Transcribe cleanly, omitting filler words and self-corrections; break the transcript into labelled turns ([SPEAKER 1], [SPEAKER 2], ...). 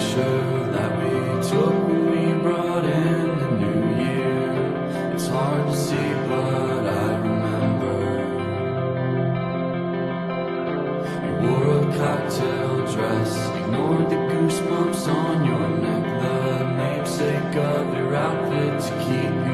[SPEAKER 1] picture that we took when we brought in the new year. It's hard to see, but I remember. You wore a cocktail dress, ignored the goosebumps on your neck, the namesake of your outfit to keep you